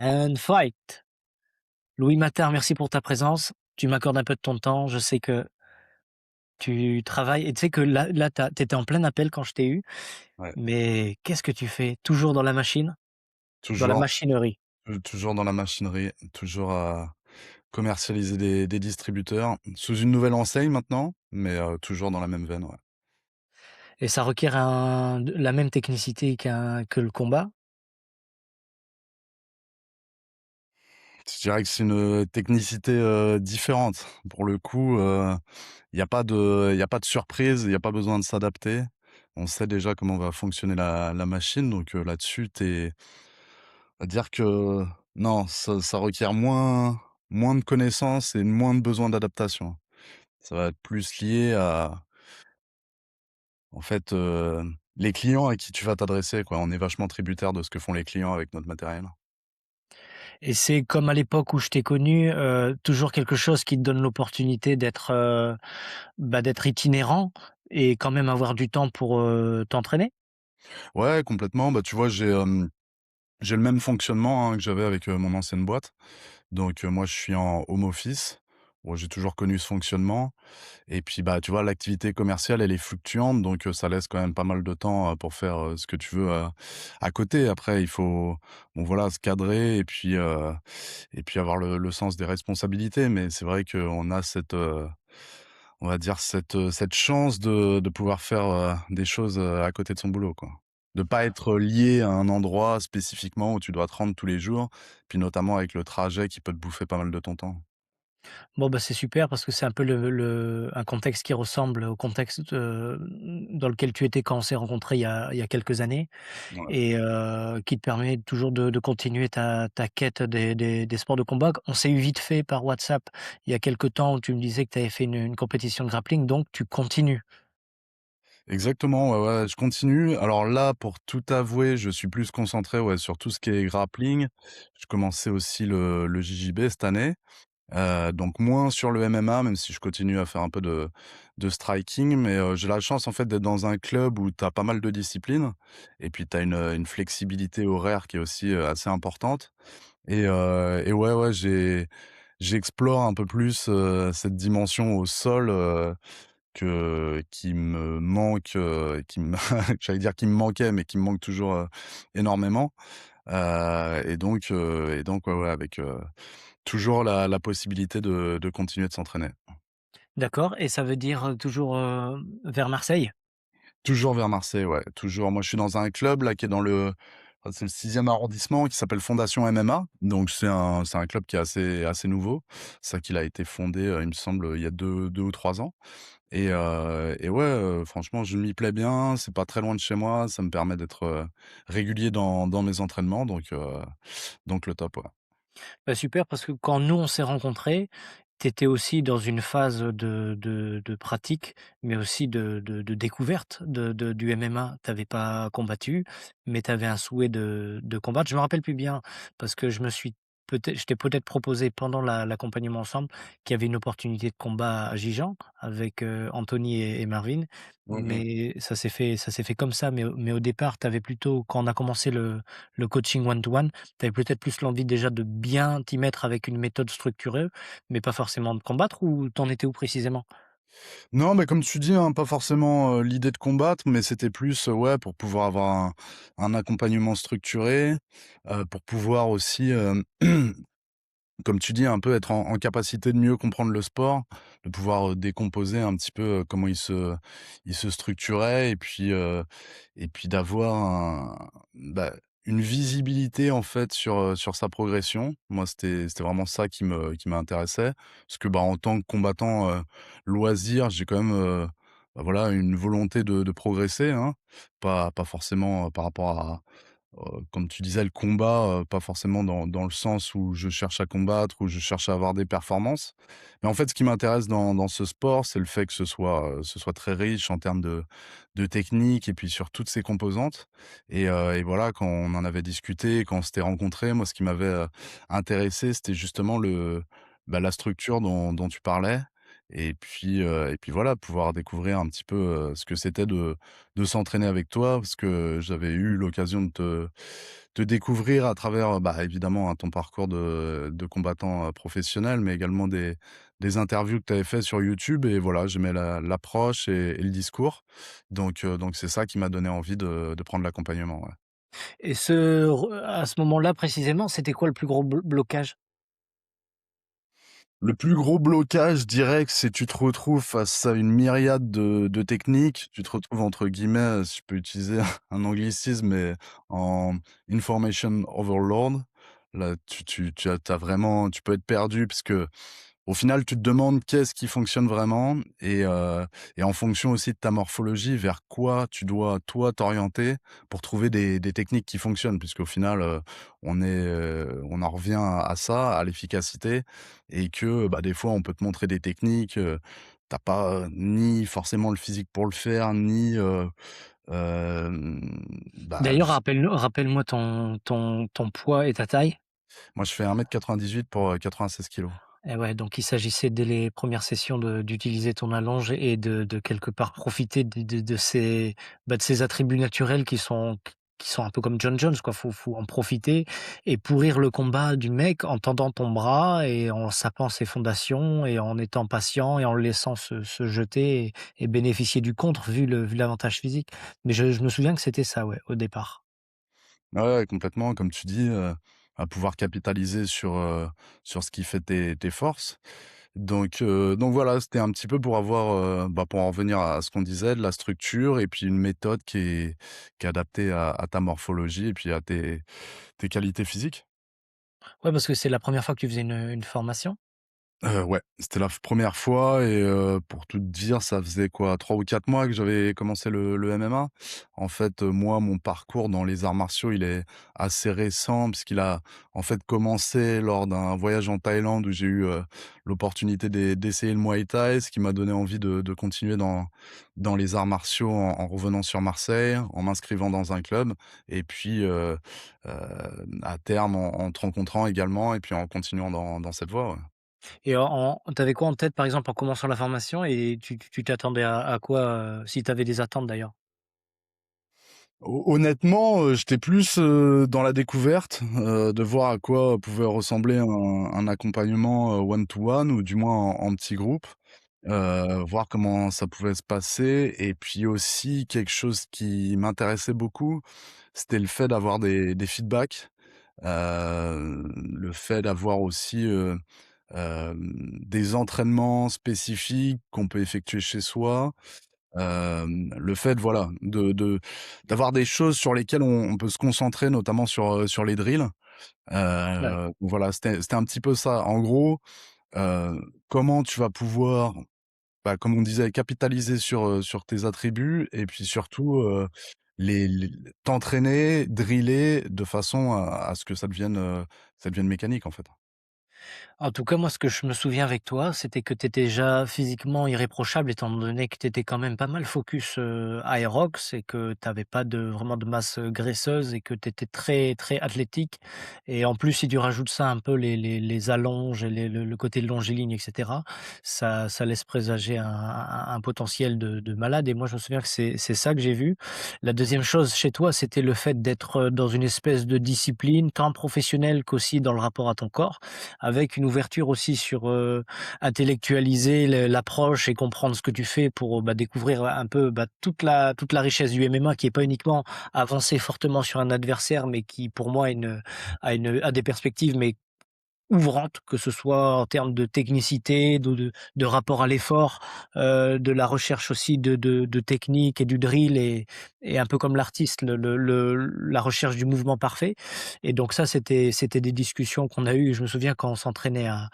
And fight. Louis Mattard, merci pour ta présence. Tu m'accordes un peu de ton temps. Je sais que tu travailles et tu sais que là, tu étais en plein appel quand je t'ai eu, Ouais, mais qu'est-ce que tu fais? Toujours dans la machine? Dans la toujours, machinerie? toujours dans la machinerie, toujours à commercialiser des distributeurs, sous une nouvelle enseigne maintenant, mais toujours dans la même veine, ouais. Et ça requiert la même technicité que le combat? Je dirais que c'est une technicité, différente. Pour le coup, il y a pas de surprise, il y a pas besoin de s'adapter. On sait déjà comment va fonctionner la machine, donc là-dessus, on va dire que non, ça requiert moins de connaissances et moins de besoin d'adaptation. Ça va être plus lié à, en fait, les clients à qui tu vas t'adresser, quoi. On est vachement tributaire de ce que font les clients avec notre matériel. Et c'est comme à l'époque où je t'ai connu, toujours quelque chose qui te donne l'opportunité d'être itinérant et quand même avoir du temps pour, t'entraîner? Ouais, complètement. Bah, tu vois, j'ai le même fonctionnement, hein, que j'avais avec, mon ancienne boîte. Donc, moi, je suis en home office. Bon, j'ai toujours connu ce fonctionnement et puis, bah, tu vois, l'activité commerciale, elle est fluctuante, donc, ça laisse quand même pas mal de temps, pour faire, ce que tu veux, à côté. Après, il faut, bon, voilà, se cadrer et puis avoir le sens des responsabilités. Mais c'est vrai qu'on a cette, on va dire cette chance de pouvoir faire, des choses, à côté de son boulot, quoi. De pas être lié à un endroit spécifiquement où tu dois te rendre tous les jours, puis notamment avec le trajet qui peut te bouffer pas mal de ton temps. Bon, bah, c'est super parce que c'est un peu un contexte qui ressemble au contexte, dans lequel tu étais quand on s'est rencontrés il y a quelques années Ouais. et qui te permet toujours de continuer ta quête des sports de combat. On s'est eu vite fait par WhatsApp il y a quelque temps où tu me disais que tu avais fait une compétition de grappling, donc tu continues. Exactement, ouais, ouais, je continue. Alors là, pour tout avouer, je suis plus concentré, ouais, sur tout ce qui est grappling. Je commençais aussi le JJB cette année. Donc moins sur le MMA, même si je continue à faire un peu de striking, mais j'ai la chance en fait d'être dans un club où tu as pas mal de disciplines et puis tu as une flexibilité horaire qui est aussi, assez importante et ouais, ouais, j'explore un peu plus, cette dimension au sol, qui me manque, qui me j'allais dire qui me manquait, mais qui me manque toujours, énormément, et donc ouais, ouais, avec, toujours la possibilité de continuer de s'entraîner. D'accord, et ça veut dire, toujours, vers Marseille? Toujours vers Marseille, ouais, toujours. Moi, je suis dans un club là qui est dans c'est le 6e arrondissement qui s'appelle Fondation MMA. Donc c'est un club qui est assez nouveau. C'est ça qu'il a été fondé, il me semble, il y a 2 ou 3 ans et ouais, franchement, je m'y plais bien. C'est pas très loin de chez moi. Ça me permet d'être, régulier dans mes entraînements donc le top, ouais. Bah, super parce que quand nous on s'est rencontrés, tu étais aussi dans une phase de pratique, mais aussi de découverte du MMA. Tu avais pas combattu, mais tu avais un souhait de combattre. Je me rappelle plus bien parce que je t'ai peut-être proposé pendant l'accompagnement ensemble qu'il y avait une opportunité de combat à Gijan avec, Anthony et Marvin, Mmh mh. mais ça s'est fait comme ça. Mais au départ, tu avais plutôt quand on a commencé le coaching one to one, tu avais peut-être plus l'envie déjà de bien t'y mettre avec une méthode structurée, mais pas forcément de combattre, ou tu en étais où précisément? Non, mais comme tu dis, hein, pas forcément, l'idée de combattre, mais c'était plus, ouais, pour pouvoir avoir un accompagnement structuré, pour pouvoir aussi, comme tu dis, un peu être en capacité de mieux comprendre le sport, de pouvoir, décomposer un petit peu, comment il se structurait et puis d'avoir bah, une visibilité en fait sur sa progression. Moi, c'était vraiment ça qui m'intéressait. Parce que, bah, en tant que combattant, loisir, j'ai quand même, bah, voilà, une volonté de progresser, hein. Pas forcément, par rapport à comme tu disais, le combat, pas forcément dans le sens où je cherche à combattre, où je cherche à avoir des performances. Mais en fait, ce qui m'intéresse dans ce sport, c'est le fait que ce soit très riche en termes de technique et puis sur toutes ses composantes et voilà, quand on en avait discuté, quand on s'était rencontrés, moi, ce qui m'avait, intéressé, c'était justement la structure dont tu parlais et puis voilà, pouvoir découvrir un petit peu, ce que c'était de s'entraîner avec toi. Parce que j'avais eu l'occasion de te découvrir à travers, bah, évidemment, hein, ton parcours de combattant, professionnel, mais également des interviews que tu avais fait sur YouTube et voilà, j'aimais l'approche et le discours. Donc c'est ça qui m'a donné envie de prendre l'accompagnement, ouais. Et ce re à ce moment-là précisément, c'était quoi le plus gros blocage? Le plus gros blocage, je dirais que c'est tu te retrouves face à une myriade de techniques. Tu te retrouves entre guillemets, si je peux utiliser un anglicisme, mais en information overload. Là, tu as vraiment tu peux être perdu parce que au final, tu te demandes qu'est-ce qui fonctionne vraiment et en fonction aussi de ta morphologie, vers quoi tu dois, toi, t'orienter pour trouver des techniques qui fonctionnent. Puisqu'au final, on en revient à ça, à l'efficacité et que, bah, des fois, on peut te montrer des techniques, tu pas, ni forcément le physique pour le faire, ni, bah, D'ailleurs, rappelle-moi ton poids et ta taille? moi, je fais 1,98 m pour, 96 kilos. Et ouais, donc il s'agissait dès les premières sessions d'utiliser ton allonge et de quelque part profiter de ces, bah, de ces attributs naturels qui sont un peu comme John Jones quoi. Faut en profiter et pourrir le combat du mec en tendant ton bras et en sapant ses fondations et en étant patient et en le laissant se jeter et bénéficier du contre vu l'avantage physique. Mais je me souviens que c'était ça, ouais, au départ. Ouais, ouais, complètement, comme tu dis, à pouvoir capitaliser sur ce qui fait tes forces. Donc voilà, c'était un petit peu pour avoir, bah, pour en revenir à ce qu'on disait, de la structure et puis une méthode qui est adaptée à ta morphologie et puis à tes qualités physiques. Ouais, parce que c'est la première fois que tu faisais une formation? Ouais, c'était la première fois et pour tout te dire, ça faisait quoi? 3 ou 4 mois que j'avais commencé le MMA. En fait, moi, mon parcours dans les arts martiaux, il est assez récent puisqu'il a, en fait, commencé lors d'un voyage en Thaïlande où j'ai eu, l'opportunité d'essayer le Muay Thai, ce qui m'a donné envie de continuer dans les arts martiaux en revenant sur Marseille, en m'inscrivant dans un club et puis, à terme en te rencontrant également et puis en continuant dans cette voie, ouais. Et tu avais quoi en tête, par exemple, en commençant la formation et tu t'attendais à quoi, si tu avais des attentes d'ailleurs? Honnêtement, j'étais plus, dans la découverte, de voir à quoi pouvait ressembler un accompagnement, one to one ou du moins en petit groupe, voir comment ça pouvait se passer et puis aussi quelque chose qui m'intéressait beaucoup, c'était le fait d'avoir des feedbacks, le fait d'avoir aussi, des entraînements spécifiques qu'on peut effectuer chez soi. Le fait, voilà, d'avoir des choses sur lesquelles on peut se concentrer, notamment sur les drills. Ouais. Voilà, c'était un petit peu ça. En gros, comment tu vas pouvoir, bah, comme on disait, capitaliser sur tes attributs et puis surtout, les t'entraîner, driller de façon à ce que ça devienne mécanique, en fait. En tout cas, moi, ce que je me souviens avec toi, c'était que tu étais déjà physiquement irréprochable étant donné que tu étais quand même pas mal focus, aérox et que tu avais pas vraiment de masse, graisseuse et que tu étais très, très athlétique et en plus, si tu rajoutes ça un peu les allonges et le côté longiligne et cetera, ça laisse présager un potentiel de malade et moi, je me souviens que c'est ça que j'ai vu. La deuxième chose chez toi, c'était le fait d'être, dans une espèce de discipline tant professionnelle qu'aussi dans le rapport à ton corps avec une ouverture aussi sur, intellectualiser l'approche et comprendre ce que tu fais pour, bah, découvrir un peu, bah, toute la richesse du MMA qui est pas uniquement avancer fortement sur un adversaire, mais qui pour moi a des perspectives, mais ouvrante, que ce soit en termes de technicité, de rapport à l'effort, de la recherche aussi de technique et du drill et un peu comme l'artiste, la recherche du mouvement parfait et donc ça, c'était des discussions qu'on a eues. Je me souviens quand on s'entraînait à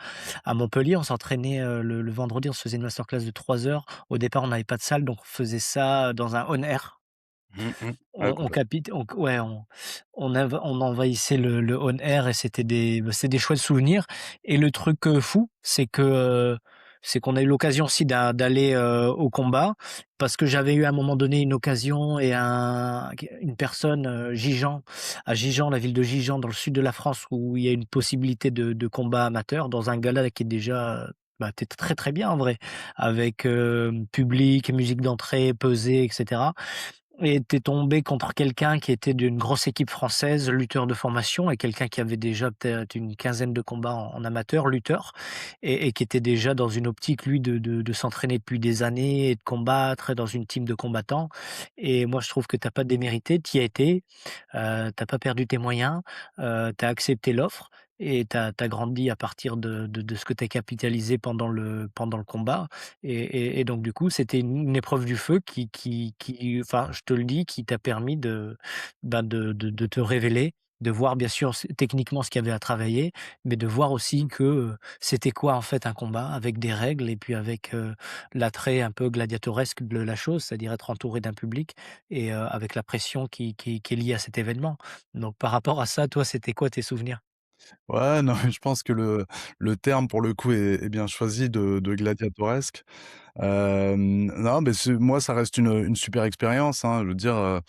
Montpellier, on s'entraînait, le vendredi, on se faisait une masterclass de 3 heures. Au départ, on n'avait pas de salle, donc on faisait ça dans un on air. Mmh mh. Ouais, On complètement. capite on ouais, on envahissait le on air et c'est des chouettes souvenirs et le truc, fou, c'est qu'on a eu l'occasion aussi d'aller, au combat parce que j'avais eu à un moment donné une occasion et une personne, Gijan, à Gijan, la ville de Gijan dans le sud de la France où il y a une possibilité de combat amateur dans un gala qui est déjà bah, tu très, très bien en vrai avec, public, musique d'entrée, pesée et cetera. Et tu tombé contre quelqu'un qui était d'une grosse équipe française, lutteur de formation et quelqu'un qui avait déjà peut-être une quinzaine de combats en amateur, lutteur et qui était déjà dans une optique lui de s'entraîner depuis des années et de combattre dans une team de combattants et moi je trouve que tu as pas démérité, tu y as été, tu pas perdu tes moyens, tu as accepté l'offre et tu as grandi à partir de ce que tu as capitalisé pendant le combat et donc du coup, c'était une épreuve du feu qui enfin, je te le dis, qui t'a permis de te révéler, de voir bien sûr c techniquement ce qu'il y avait à travailler, mais de voir aussi que, c'était quoi en fait un combat avec des règles et puis avec, l'attrait un peu gladiatoresque de la chose, c'est-à-dire être entouré d'un public et avec la pression qui est liée à cet événement. Donc par rapport à ça, toi, c'était quoi tes souvenirs? Ouais, non, mais je pense que le terme pour le coup est bien choisi de gladiatoresque. Non, mais c'est moi, ça reste une super expérience, hein. Je veux dire,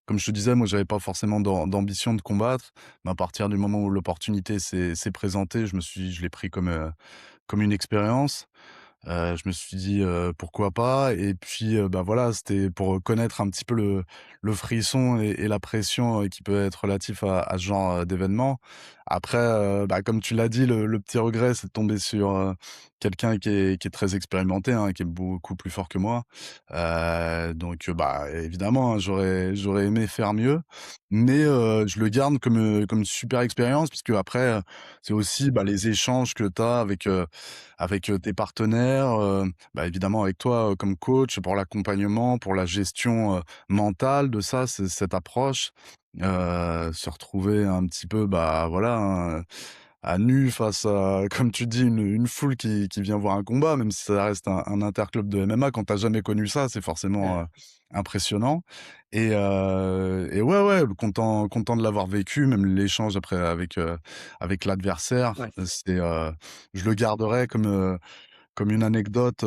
comme je te disais, moi, j'avais pas forcément d'ambition de combattre, mais à partir du moment où l'opportunité s'est présentée, je l'ai pris comme une expérience. Je me suis dit, «Pourquoi pas?» Et puis, bah, voilà, c'était pour connaître un petit peu le frisson et la pression, qui peut être relatif à ce genre, d'événement. Après, bah, comme tu l'as dit, le petit regret, c'est de tomber sur, quelqu'un qui est très expérimenté, hein, qui est beaucoup plus fort que moi. Donc, bah, évidemment, hein, j'aurais aimé faire mieux, mais, je le garde comme une super expérience puisque après, c'est aussi, bah, les échanges que tu as avec, tes partenaires, bah, évidemment avec toi, comme coach pour l'accompagnement, pour la gestion, mentale de ça, cette approche. Se retrouver un petit peu, bah, voilà, hein, à nu face à, comme tu dis, une foule qui vient voir un combat, même si ça reste un interclub de MMA. Quand tu jamais connu ça, c'est forcément, impressionnant et ouais, ouais, content de l'avoir vécu, même l'échange après avec l'adversaire, Ouais. c'est, je le garderai comme une anecdote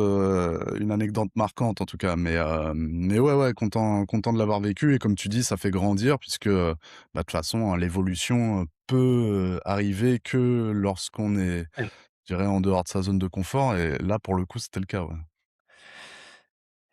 marquante en tout cas, mais ouais, ouais, content de l'avoir vécu et comme tu dis, ça fait grandir puisque, bah, de toute façon, hein, l'évolution, peut, arriver que lorsqu'on est, je dirais, en dehors de sa zone de confort et là, pour le coup, c'était le cas, ouais.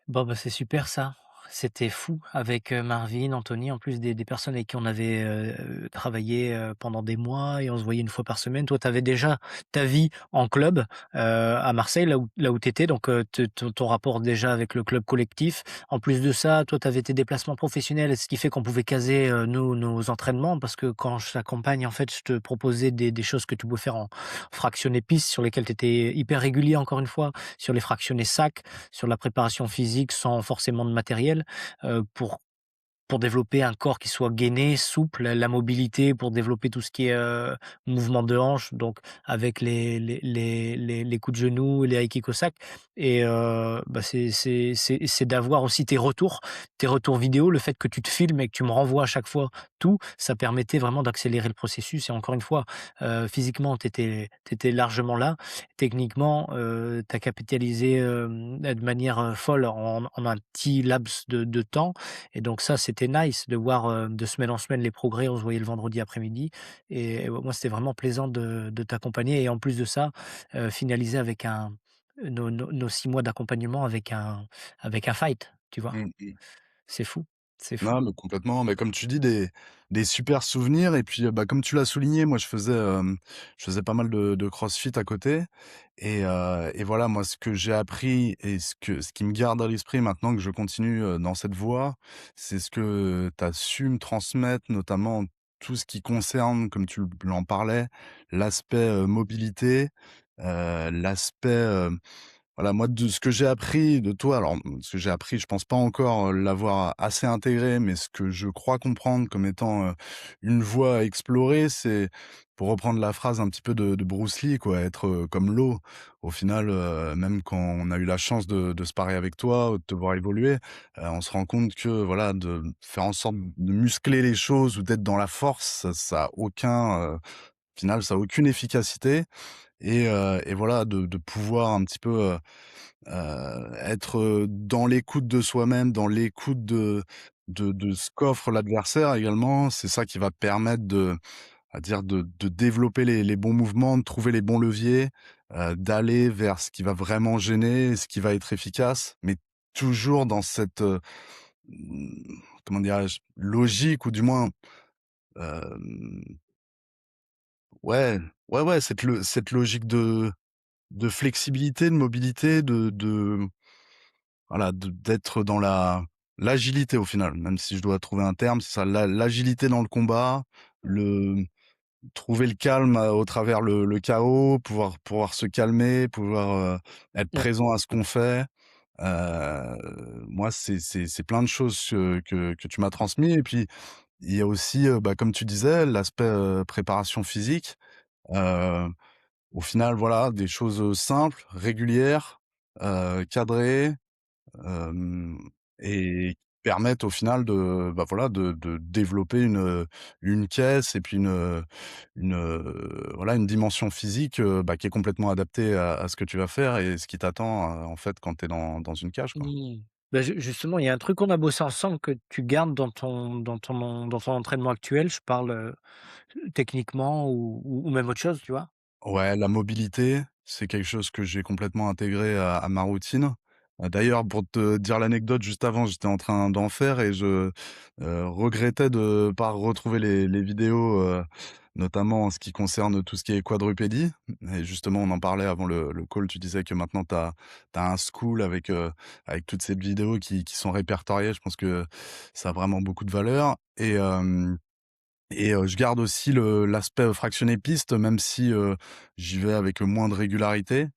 Bon, bah, c'est super ça. C'était fou avec, Marvin, Anthony, en plus des personnes avec qui on avait, travaillé, pendant des mois et on se voyait une fois par semaine. Toi, tu avais déjà ta vie en club, à Marseille, là où tu étais, donc te ton rapport déjà avec le club collectif. En plus de ça, toi, tu avais tes déplacements professionnels, ce qui fait qu'on pouvait caser, nos entraînements parce que quand je t'accompagne, en fait, je te proposais des choses que tu pouvais faire en fractionné piste sur lesquelles tu étais hyper régulier encore une fois, sur les fractionnés sac sur la préparation physique sans forcément de matériel, pour développer un corps qui soit gainé, souple, la mobilité pour développer tout ce qui est, mouvement de hanche, donc avec les coups de genoux et les high kicks au sac et bah, c'est d'avoir aussi tes retours vidéo, le fait que tu te filmes et que tu me renvoies à chaque fois tout, ça permettait vraiment d'accélérer le processus et encore une fois, physiquement, tu étais largement là. Techniquement, tu as capitalisé, de manière, folle en un petit laps de temps et donc ça, c'était nice de voir, de semaine en semaine les progrès. On se voyait le vendredi après-midi et moi, c'était vraiment plaisant de t'accompagner et en plus de ça, finaliser avec nos 6 mois d'accompagnement avec un fight, tu vois? Mmh mh. C'est fou, c'est fou. Non, mais complètement, mais comme tu dis, des super souvenirs et puis, bah, comme tu l'as souligné, moi je faisais pas mal de crossfit à côté et voilà, moi ce que j'ai appris et ce qui me garde à l'esprit maintenant que je continue, dans cette voie, c'est ce que tu as su me transmettre, notamment tout ce qui concerne, comme tu l'en parlais, l'aspect, mobilité, l'aspect, voilà, moi, de ce que j'ai appris de toi, alors, ce que j'ai appris, je pense pas encore, l'avoir assez intégré, mais ce que je crois comprendre comme étant, une voie à explorer, c'est, pour reprendre la phrase un petit peu de Bruce Lee, quoi, être, comme l'eau. Au final, même quand on a eu la chance de se parer avec toi ou de te voir évoluer, on se rend compte que, voilà, de faire en sorte de muscler les choses ou d'être dans la force, ça a aucun, au final, ça a aucune efficacité et voilà, de pouvoir un petit peu, être, dans l'écoute de soi-même, dans l'écoute de ce qu'offre l'adversaire également, c'est ça qui va permettre C'est-à-dire de développer les bons mouvements, de trouver les bons leviers, d'aller vers ce qui va vraiment gêner, ce qui va être efficace, mais toujours dans cette, comment dirais-je? Logique ou du moins, hem, ouais, ouais, cette logique de flexibilité, de mobilité, de voilà, d'être dans l'agilité au final, même si je dois trouver un terme, c'est ça, l'agilité dans le combat, le trouver le calme, au travers le chaos, pouvoir se calmer, pouvoir, être Ouais. présent à ce qu'on fait. Moi, c'est plein de choses, que tu m'as transmis et puis il y a aussi, bah, comme tu disais, l'aspect, préparation physique. Heu, Au final, voilà, des choses, simples, régulières, cadrées, hem et qui permettent au final de, bah, voilà, de développer une caisse et puis voilà, une dimension physique, bah, qui est complètement adaptée à ce que tu vas faire et ce qui t'attend, en fait, quand tu es dans une cage, quoi. Mmh. Bah, justement, il y a un truc qu'on a bossé ensemble que tu gardes dans ton entraînement actuel. Je parle, techniquement ou même autre chose, tu vois? Ouais, la mobilité, c'est quelque chose que j'ai complètement intégré à ma routine. D'ailleurs, pour te dire l'anecdote, juste avant, j'étais en train d'en faire et je, regrettais de pas retrouver les vidéos, notamment en ce qui concerne tout ce qui est quadrupédie et justement, on en parlait avant le call. Tu disais que maintenant tu as un school avec toutes ces vidéos qui sont répertoriées. Je pense que ça a vraiment beaucoup de valeur et je garde aussi l'aspect, fractionné piste, même si, j'y vais avec moins de régularité.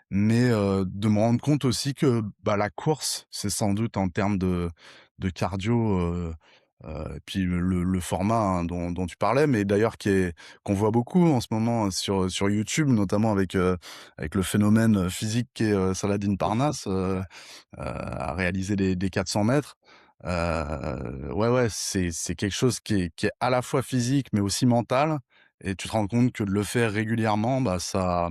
Mais, de me rendre compte aussi que, bah, la course, c'est sans doute en termes de cardio, et puis le format, hein, dont tu parlais, mais d'ailleurs qu'on voit beaucoup en ce moment sur YouTube, notamment avec le phénomène, physique qu'est, Saladin Mmh. Parnasse, à réaliser des 400 mètres. Ouais, ouais, c'est quelque chose qui est à la fois physique, mais aussi mental et tu te rends compte que de le faire régulièrement, bah, ça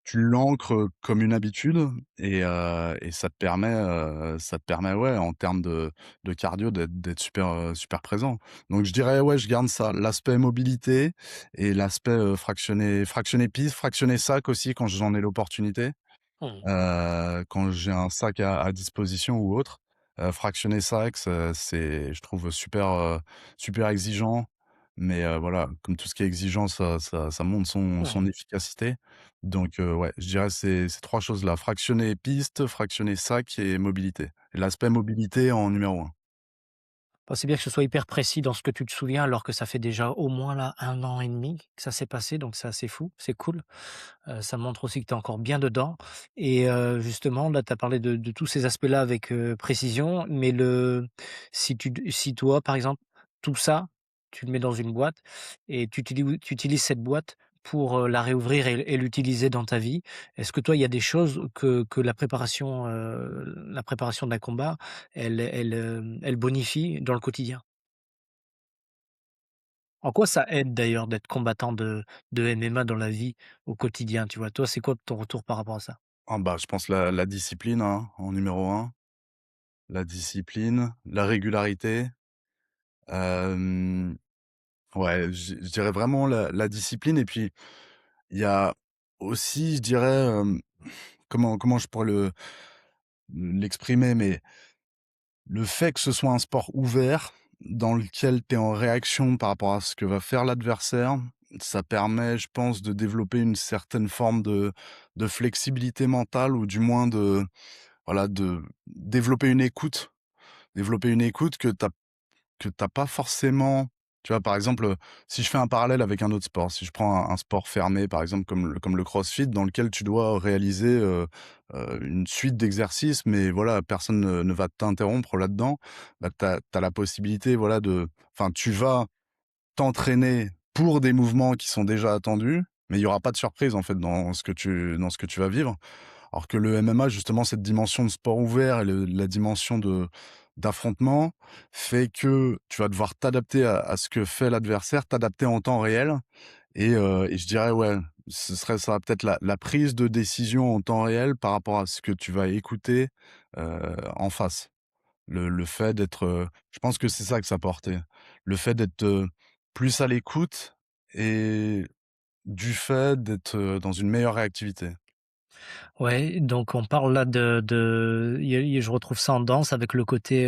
tu l'ancres, comme une habitude et ça te permet, ouais, en termes de cardio d'être super, super présent. Donc je dirais, ouais, je garde ça, l'aspect mobilité et l'aspect, fractionné piste, fractionné sac aussi quand j'en ai l'opportunité. Mmh. Quand j'ai un sac à disposition ou autre, fractionner sac, c'est je trouve super, super exigeant, mais voilà, comme tout ce qui est exigeant, ça montre son Ouais. efficacité. Donc ouais, je dirais ces 3 choses-là, fractionner piste, fractionner sac et mobilité. Et l'aspect mobilité en numéro un. Bah, c'est bien que ce soit hyper précis dans ce que tu te souviens, alors que ça fait déjà au moins là 1 an et demi que ça s'est passé, donc c'est assez fou, c'est cool. Ça montre aussi que tu es encore bien dedans et justement là, tu as parlé de tous ces aspects-là avec, précision, mais si toi, par exemple, tout ça, tu le mets dans une boîte et tu utilises cette boîte pour, la réouvrir et l'utiliser dans ta vie. Est-ce que toi, il y a des choses que la préparation d'un combat, elle bonifie dans le quotidien? En quoi ça aide d'ailleurs d'être combattant de MMA dans la vie au quotidien, tu vois? Toi, c'est quoi ton retour par rapport à ça? Ah bah, je pense la discipline, hein, en numéro un, la discipline, la régularité, hem, ouais, je dirais vraiment la discipline et puis il y a aussi, je dirais, comment je pourrais l'exprimer? Mais le fait que ce soit un sport ouvert, dans lequel tu es en réaction par rapport à ce que va faire l'adversaire, ça permet, je pense, de développer une certaine forme de flexibilité mentale ou du moins de voilà, de développer une écoute. Développer une écoute que tu pas forcément. Tu vois, par exemple, si je fais un parallèle avec un autre sport, si je prends un sport fermé, par exemple, comme le CrossFit, dans lequel tu dois réaliser, une suite d'exercices, mais voilà, personne ne va t'interrompre là-dedans. Bah, tu as la possibilité, voilà, enfin, tu vas t'entraîner pour des mouvements qui sont déjà attendus, mais il y aura pas de surprise, en fait, dans ce que tu vas vivre. Alors que le MMA, justement, cette dimension de sport ouvert et la dimension d'affrontement fait que tu vas devoir t'adapter à ce que fait l'adversaire, t'adapter en temps réel et je dirais, ouais, ce serait ça, peut-être la prise de décision en temps réel par rapport à ce que tu vas écouter, en face. Le fait d'être, je pense que c'est ça que ça portait. Le fait d'être, plus à l'écoute et du fait d'être, dans une meilleure réactivité. Ouais, donc on parle là il y a je retrouve ça en danse avec le côté,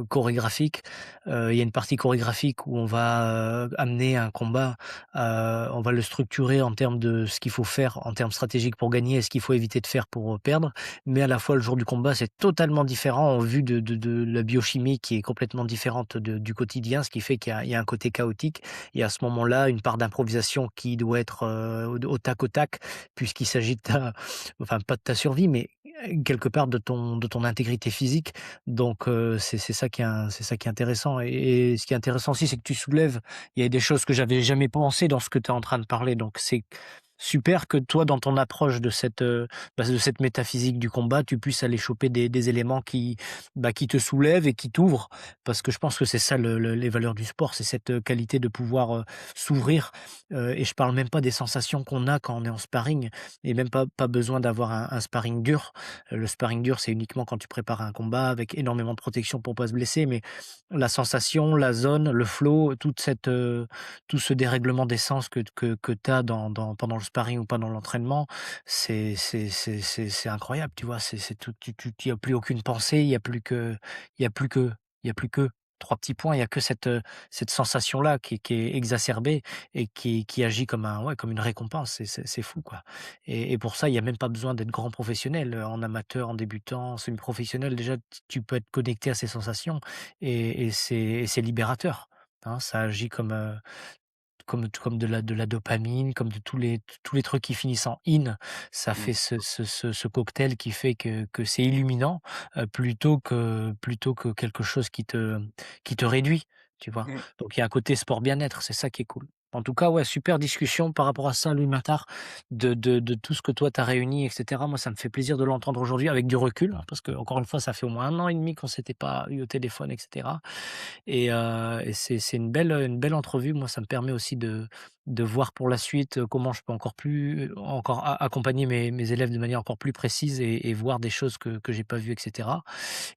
chorégraphique. Il y a une partie chorégraphique où on va, amener un combat, on va le structurer en termes de ce qu'il faut faire en termes stratégiques pour gagner et ce qu'il faut éviter de faire pour, perdre. Mais à la fois, le jour du combat, c'est totalement différent en vue de la biochimie qui est complètement différente du quotidien, ce qui fait qu'il y a un côté chaotique et à ce moment-là, une part d'improvisation qui doit être, au tac au tac puisqu'il s'agit de ta enfin pas de ta survie, mais quelque part de ton intégrité physique. Donc c'est ça c'est ça qui est intéressant et ce qui est intéressant aussi, c'est que tu soulèves il y a des choses que j'avais jamais pensé dans ce que tu es en train de parler. Donc c'est super que toi, dans ton approche de cette métaphysique du combat, tu puisses aller choper des éléments qui te soulèvent et qui t'ouvrent. Parce que je pense que c'est ça les valeurs du sport, c'est cette, qualité de pouvoir, s'ouvrir, et je parle même pas des sensations qu'on a quand on est en sparring et même pas besoin d'avoir un sparring dur. Le sparring dur, c'est uniquement quand tu prépares un combat avec énormément de protection pour pas se blesser, mais la sensation, la zone, le flow, tout ce dérèglement d'essence que tu as pendant le sparring ou pendant l'entraînement, c'est incroyable, tu vois? C'est tout tu y a plus aucune pensée, il y a plus que il y a plus que 3 petits points, il y a que cette sensation-là qui est exacerbée et qui agit comme comme une récompense. C'est fou, quoi et pour ça, il y a même pas besoin d'être grand professionnel, en amateur, en débutant, semi-professionnel, déjà, tu peux être connecté à ces sensations et c'est libérateur, hein. Ça agit comme de la dopamine, comme de tous les trucs qui finissent en «-ine». Ça Mmh. fait ce cocktail qui fait que c'est illuminant, plutôt que quelque chose qui te réduit, tu vois? Mmh. Donc il y a un côté sport bien-être, c'est ça qui est cool. En tout cas, ouais, super discussion par rapport à ça, Louis Matard, de tout ce que toi tu as réuni et cetera. Moi, ça me fait plaisir de l'entendre aujourd'hui avec du recul, hein, parce que encore une fois, ça fait au moins 1 an et demi qu'on s'était pas eu au téléphone et cetera. Et c'est une belle entrevue. Moi, ça me permet aussi de voir pour la suite, comment je peux encore accompagner mes élèves de manière encore plus précise et voir des choses que j'ai pas vues et cetera.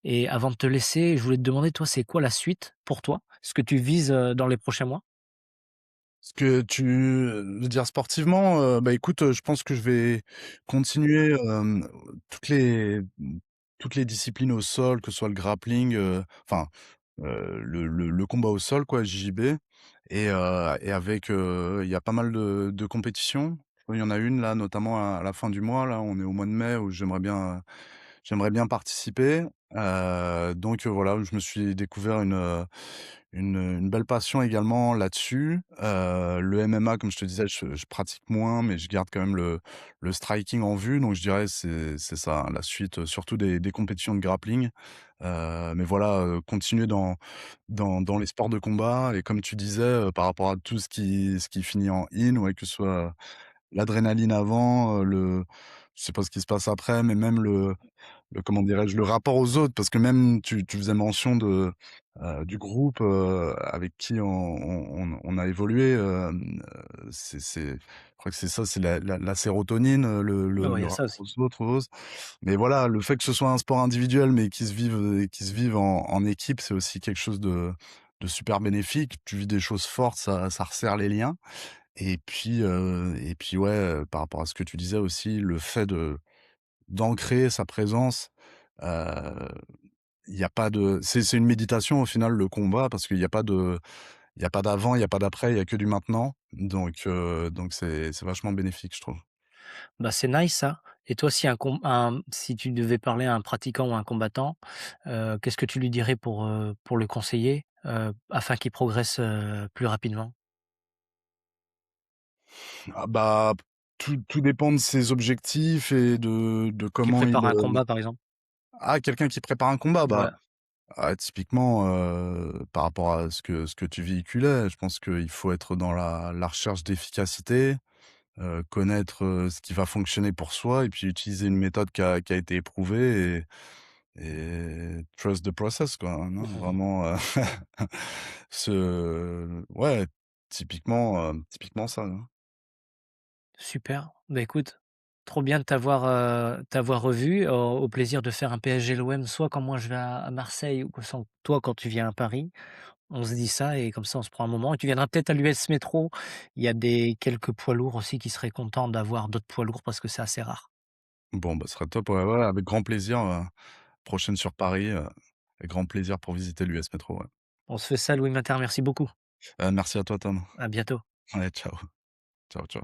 Et avant de te laisser, je voulais te demander, toi, c'est quoi la suite pour toi? Ce que tu vises, dans les prochains mois? Ce que tu veux dire sportivement, bah, écoute, je pense que je vais continuer, toutes les toutes les disciplines au sol, que ce soit le grappling, enfin, le combat au sol quoi, JJB et avec, il y a pas mal de compétitions. Il y en a une là, notamment à la fin du mois là, on est au mois de mai où j'aimerais bien participer. Donc voilà, je me suis découvert une belle passion également là-dessus. Le MMA, comme je te disais, je pratique moins, mais je garde quand même le striking en vue, donc je dirais c'est ça, hein, la suite, surtout des compétitions de grappling. Mais voilà, continuer dans les sports de combat et comme tu disais, par rapport à tout ce qui finit en in, ouais, que ce soit l'adrénaline avant, je sais pas ce qui se passe après, mais même le comment dirais-je? Le rapport aux autres, parce que même tu faisais mention du groupe, avec qui on a évolué, je crois que c'est ça, c'est la sérotonine, Ouais, il y le a ça rapport aussi. aux autres. Mais voilà, le fait que ce soit un sport individuel, mais qui se vive en équipe, c'est aussi quelque chose de super bénéfique. Tu vis des choses fortes, ça resserre les liens et puis ouais, par rapport à ce que tu disais aussi, le fait d'ancrer sa présence, heu, il y a pas de c'est une méditation au final le combat parce qu'il y a pas d'avant, il y a pas d'après, il y a que du maintenant donc c'est vachement bénéfique je trouve. Bah, c'est nice ça. Et toi, si tu devais parler à un pratiquant ou à un combattant, qu'est-ce que tu lui dirais pour le conseiller, afin qu'il progresse, plus rapidement? Ah bah, tout dépend de ses objectifs et de Qui comment il, prépare un combat, par exemple? quelqu'un qui prépare un combat, bah, Ouais. typiquement, par rapport à ce que tu véhiculais, je pense qu'il faut être dans la recherche d'efficacité, connaître, ce qui va fonctionner pour soi et puis utiliser une méthode qui a été éprouvée et trust the process quoi, non, vraiment, ouais, typiquement ça, hein. Super. Bah, écoute, trop bien de t'avoir revu. Au plaisir de faire un PSG LOM, soit quand moi je vais à Marseille ou que sans toi quand tu viens à Paris. On se dit ça et comme ça, on se prend un moment et tu viendras peut-être à l'US Métro. Il y a des quelques poids lourds aussi qui seraient contents d'avoir d'autres poids lourds parce que c'est assez rare. Bon, bah, ce serait top, ouais, ouais, avec grand plaisir, prochaine sur Paris, avec grand plaisir pour visiter l'US Métro, ouais. On se fait ça Louis Mater, merci beaucoup. Merci à toi Tom. À bientôt. Ouais, ciao. Ciao, ciao.